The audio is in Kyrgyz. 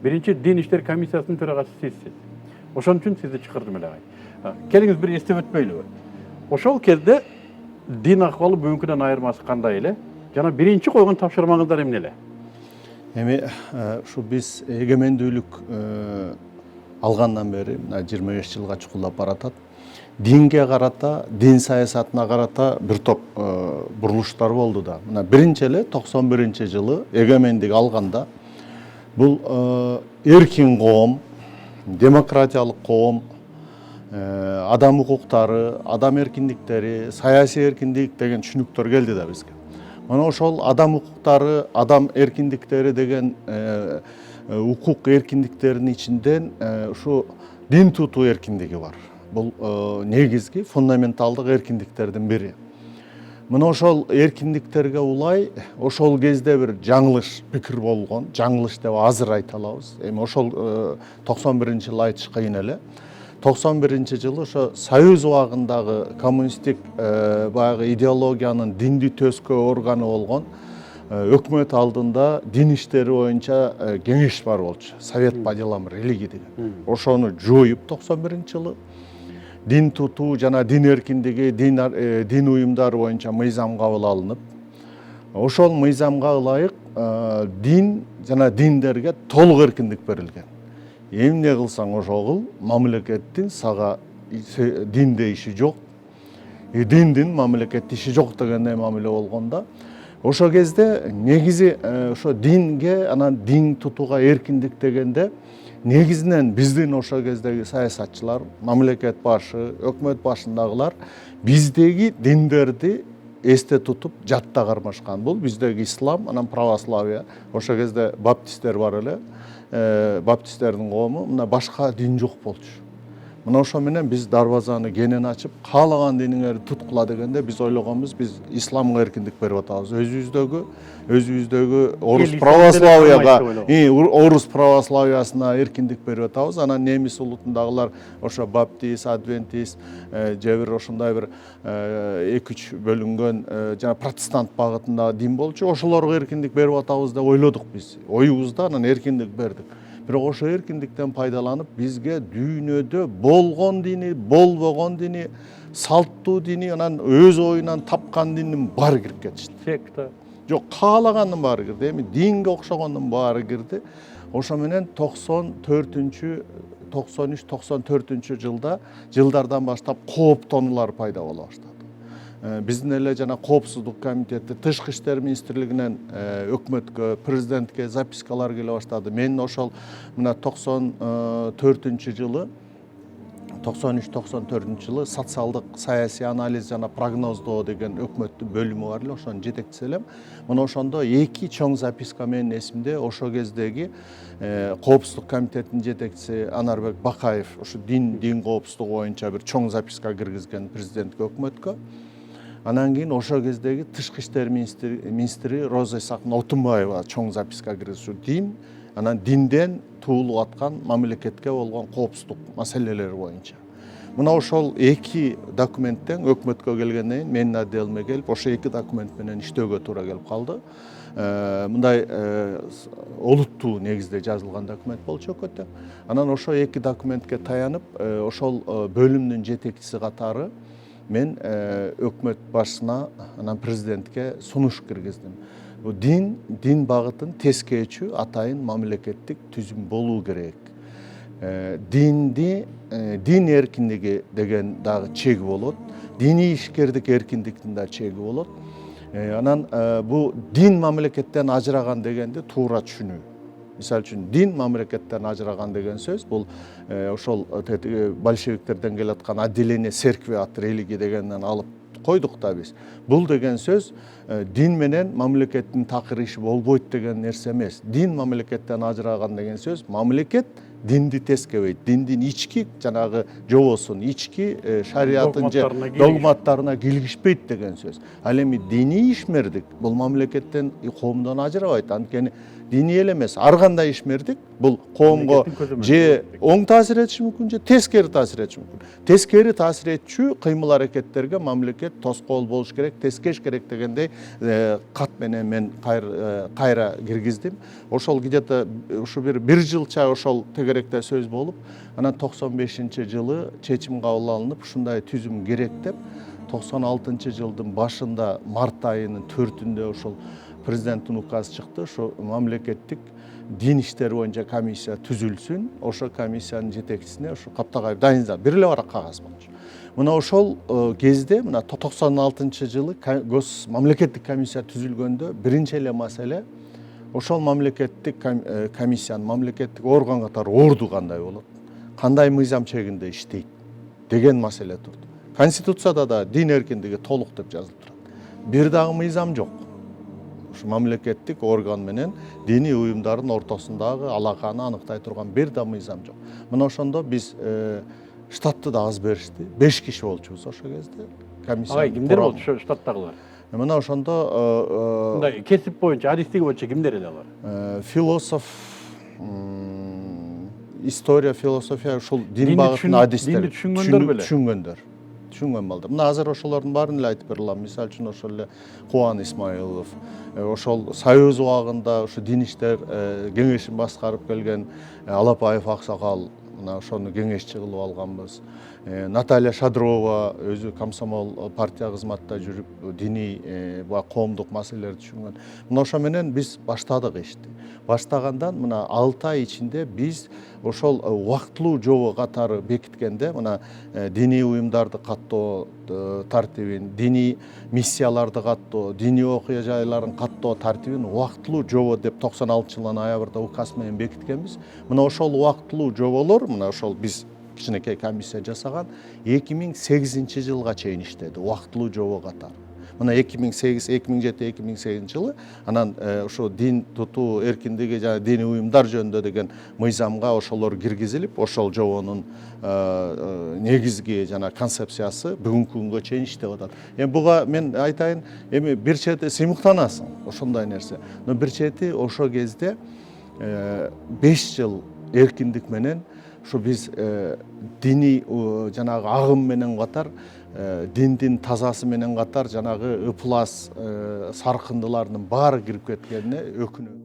Birinci Din İşleri Комиссиясынын төрагасы сизсиз. Ошон үчүн сизди чакырдым эле агай. Келиңиз бир эстеп өтпөйлүбү? Ошол кезде дин акыбалы бүгүнкүдөн айырмасы кандай эле? Жана биринчи койгон тапшырмаңыздар эмне эле? Эми ушу биз эгемендүүлүк алгандан бери мына 25 жылга чукулдап баратат. Динге карата, дин саясатына карата бир топ бурулуштар болду да. Мына биринчи эле 91-жылы эгемендик алганда бул эркин коом, демократиялык коом, адам укуктары, адам эркиндиктери, саясий эркиндик деген түшүнүктөр келди да бизге. Мына ошол адам укуктары, адам эркиндиктери деген укук эркиндиктеринин ичинден ушу дин тутуу эркиндиги бар. Бул негизги фундаменталдык эркиндиктердин бири. Мына ошол эркиндиктерге улай ошол кезде бир жаңылыш пикир болгон, жаңылыш деп азыр айта алабыз. Эми ошол 91-жылы айтыш кыйын эле. 91-жылы ошо Союз убагындагы коммунисттик баягы идеологиянын диндүү төскө органы болгон өкмөт алдында дин иштери боюнча кеңеш бар болчу. Совет по делам религии деген. Ошону жоюп 91-жылы дин тутуу жана дин эркиндиги, дин уюмдары боюнча мыйзам кабыл алынып, ошол мыйзамга ылайык дин жана диндерге толук эркиндик берилген. Эмне кылсаң ошол кыл, мамлекеттин сага динде иши жок, диндин мамлекетте иши жок дегендей мамиле болгондо, ошол кезде негизи ошо динге, анан дин тутууга эркиндик дегенде негизинен биздин ошол кездеги саясатчылар, мамлекет башы, өкмөт башындагылар биздеги диндерди эсте тутуп жатта кармашкан. Бул биздеги ислам, анан православие, ошол кезде баптисттер бар эле. Баптисттердин коому мына башка дин жок болчу. Мына ошо менен биз дарбазаны кенен ачып, каалаган диниңерди туткула дегенде биз ойлогонбуз, биз исламга эркиндик берип атабыз. Өзүбүздөгү орус православияга, орус православиясына эркиндик берип атабыз. Анан немис улутундагылар ошо баптист, адвентист, же бир ошондой бир 2-3 бөлүнгөн жана протестант багытындагы дин болчу. Ошолорго эркиндик берип атабыз деп ойлодук биз. Оюбузда анан эркиндик бердик. Бирок ошо эркиндиктен пайдаланып бизге дүйнөдө болгон дини, болбогон дини, салттуу дини, анан өз оюнан тапкан динин баары кирип кетишти. Секта. Жок, каалагандын баары кирди. Эми динге окшогондун баары кирди. Ошо менен 93-94 жылдардан баштап кооптонуулар пайда боло баштады. Биздин эле жана коопсуздук комитети, тышкы иштер министрлигинен өкмөткө, президентке запискалар келе баштады. Мен ошол мына 93-жылы социалдык саясий анализ жана прогноздоо деген өкмөттүн бөлүмү бар эле, ошонун жетекчиси элем. Мына ошондо 2 чоң записка менин эсимде, ошол кездеги коопсуздук комитетинин жетекчиси Анарбек Бакаев ушу дин коопсуздугу боюнча бир чоң записка киргизген президентке, өкмөткө. Анан кийин ошол кездеги тышкы иштер министри Роза Исаковна Отунбаева чоң записка киргизүү дин, анан динден туулуп аткан мамлекетке болгон коопсуздук маселелери боюнча. Мына ошол 2 документтен өкмөткө келгенден кийин менин отделиме келип, ошо 2 документ менен иштөөгө туура келип калды. Мындай олуттуу негизде жазылган документ болчу өкөттө. Анан ошо 2 документке таянып, ошол бөлүмдүн жетекчиси катары мен өкмөт башына, анан президентке сунуш киргиздим. Дин багытын тескечүү атайын мамлекеттик түзүм болуу керек. Дин эркиндиги деген дагы чеги болот. Диний ишкердик эркиндиктин да чеги болот. Анан бу дин мамлекеттен ажыраган дегенди туура түшүнүү. Мисалы үчүн дин мамлекеттен ажыраган деген сөз бул ошол большевиктерден келаткан отделение церкви от религии дегенден алып койдук да биз. Бул деген сөз дин менен мамлекеттин такыр иши болбойт деген нерсе эмес. Дин мамлекеттен ажыраган деген сөз мамлекет динди тескебейт, диндин ички жанагы жобосун, ички шариятын же Догматтарына догматтарына килгишпейт деген сөз. Ал эми диний ишмердик бул мамлекеттен, коомдон ажырабайт. Анткени диний эле эмес, ар кандай ишмердик бул коомго же оң таасир этиши мүмкүн, же тескери таасир этиши мүмкүн. Тескери таасир этчү кыймыл аракеттерге мамлекет тоскоол болуш керек, тескеш керек дегендей кат менен мен кайра киргиздим. Ошол где-то ушу бир жылча ошол тегеректе сөз болуп, анан 95-жылы чечим кабыл алынып, ушундай түзүм керек деп 96-жылдын башында март айынын 4-үндө ошол президенттин указы чыкты. Ошо мамлекеттик дин иштери боюнча комиссия түзүлсүн. Ошо комиссиянын жетекчисине ошо Каптагаев дайындап бир эле барак кагаз болчу. Мына ошол кезде, мына 96-жылы мамлекеттик комиссия түзүлгөндө биринчи эле маселе ошол мамлекеттик комиссиянын мамлекеттик орган катары орду кандай болот, кандай мыйзам чегинде иштейт деген маселе турду. Конституцияда да дин эркиндиги толук деп жазылып турат. Бир дагы мыйзам жок. Ушу мамлекеттик орган менен диний уюмдардын ортосундагы алаканы аныктай турган бир да мыйзам жок. Мына ошондо биз штатты да аз беришти. 5 киши болчубуз ошол кезде. Комиссия кимдер болчу штаттагылар? Мына ошондо мындай кесип боюнча, адистиги боюнча кимдер эле алар? Философ, история, философия, ушул дин багытын адистер. Динди түшүнгөндөр беле? Түшүнгөн балдар. Мына азыр ошолордун баарын эле айтып бере алам. Мисалы үчүн ошол эле Кубан Исмаилов, ошол Союз убагында ушу дин иштер кеңешин башкарып келген Алапаев аксакал, мына ошону кеңешчи кылып алганбыз. Наталья Шадрова өзү комсомол партия кызматында жүрүп диний коомдук маселелерди түшүнгөн. Мына ошо менен биз баштадык ишти. Баштагандан мына 6 ай ичинде биз ошол убактылуу жобо катары бекиткенде, мына диний уюмдарды каттоо тартибин, диний миссияларды каттоо, диний окуя жайларын каттоо тартибин убактылуу жобо деп 96-жылдын ноябрда указ менен бекиткенбиз. Мына ошол убактылуу жоболор, мына ошол биз кичинекей комиссия жасаган 2008-жылга чейин иштеди, убактылуу жобо катары. Мына 2007-2008 жылы анан ошо дин тутуу эркиндиги жана диний уюмдар жөнүндө деген мыйзамга ошолор киргизилип, ошол жобонун негизги жана концепциясы бүгүнкү күнгө чейин иштеп атат. Эми буга мен айтайын, эми бир чети сыймыктанасың ошондой нерсе. Но бир чети ошол кезде 5 жыл эркиндик менен ушу биз диний жанагы агым менен катар, диндин тазасы менен катар жанагы ыплас саркындылардын баары кирип кеткенине өкүнөм.